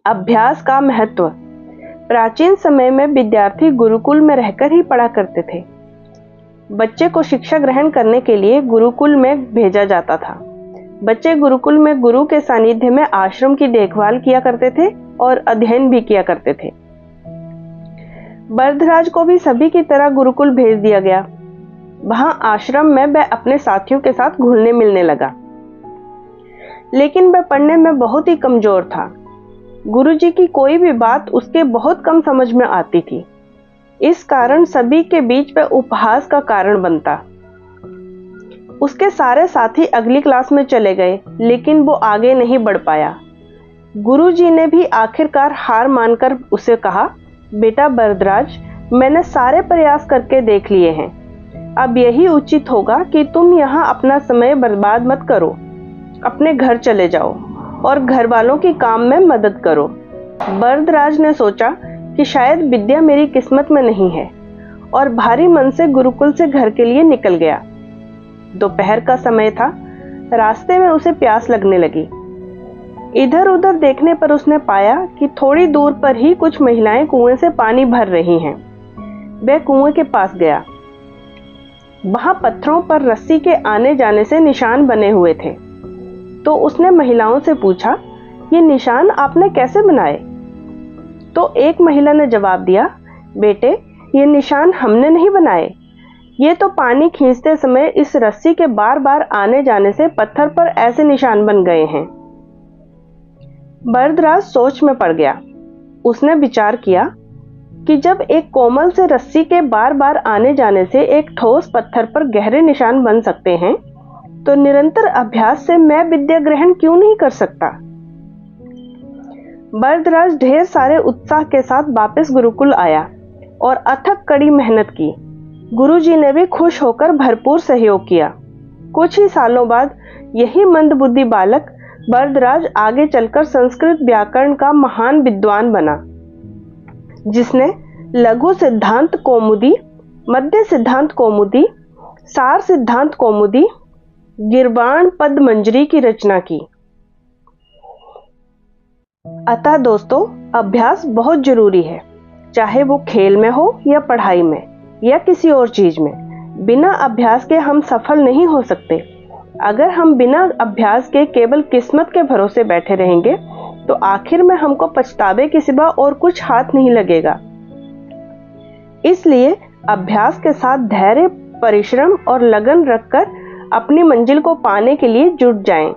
अभ्यास का महत्व। प्राचीन समय में विद्यार्थी गुरुकुल में रहकर ही पढ़ा करते थे। बच्चे को शिक्षा ग्रहण करने के लिए गुरुकुल में भेजा जाता था। बच्चे गुरुकुल में गुरु के सानिध्य में आश्रम की देखभाल किया करते थे और अध्ययन भी किया करते थे। बरदराज को भी सभी की तरह गुरुकुल भेज दिया गया। वहां आश्रम में वह अपने साथियों के साथ घुलने मिलने लगा, लेकिन वह पढ़ने में बहुत ही कमजोर था। गुरुजी की कोई भी बात उसके बहुत कम समझ में आती थी। इस कारण सभी के बीच वह उपहास का कारण बनता। उसके सारे साथी अगली क्लास में चले गए, लेकिन वो आगे नहीं बढ़ पाया। गुरुजी ने भी आखिरकार हार मानकर उसे कहा, बेटा बरदराज, मैंने सारे प्रयास करके देख लिए हैं। अब यही उचित होगा कि तुम यहाँ अपना समय बर्बाद मत करो। अपने घर चले जाओ और घर वालों की काम में मदद करो। बरदराज ने सोचा कि शायद विद्या मेरी किस्मत में नहीं है, और भारी मन से गुरुकुल से घर के लिए निकल गया। दोपहर का समय था। रास्ते में उसे प्यास लगने लगी। इधर उधर देखने पर उसने पाया कि थोड़ी दूर पर ही कुछ महिलाएं कुएं से पानी भर रही हैं। वह कुएं के पास गया। वहां पत्थरों पर रस्सी के आने जाने से निशान बने हुए थे। तो उसने महिलाओं से पूछा, ये निशान आपने कैसे बनाए? तो एक महिला ने जवाब दिया, बेटे, ये निशान हमने नहीं बनाए। ये तो पानी खींचते समय इस रस्सी के बार बार आने जाने से पत्थर पर ऐसे निशान बन गए हैं। बरदराज सोच में पड़ गया। उसने विचार किया कि जब एक कोमल से रस्सी के बार बार आने जाने से एक ठोस पत्थर पर गहरे निशान बन सकते हैं, तो निरंतर अभ्यास से मैं विद्या ग्रहण क्यों नहीं कर सकता? बरदराज ढेर सारे उत्साह के साथ वापस गुरुकुल आया और अथक कड़ी मेहनत की। गुरुजी ने भी खुश होकर भरपूर सहयोग किया। कुछ ही सालों बाद यही मंदबुद्धि बालक बरदराज आगे चलकर संस्कृत व्याकरण का महान विद्वान बना, जिसने लघु सिद्धांत कौमुदी, मध्य सिद्धांत कौमुदी, सार सिद्धांत कौमुदी, गिरवाण पद मंजरी की रचना की। अतः दोस्तों, अभ्यास बहुत जरूरी है, चाहे वो खेल में हो या पढ़ाई में या किसी और चीज में। बिना अभ्यास के हम सफल नहीं हो सकते। अगर हम बिना अभ्यास के केवल किस्मत के भरोसे बैठे रहेंगे, तो आखिर में हमको पछतावे के सिवा और कुछ हाथ नहीं लगेगा। इसलिए अभ्यास के साथ धैर्य, परिश्रम और लगन रखकर अपनी मंजिल को पाने के लिए जुट जाएं।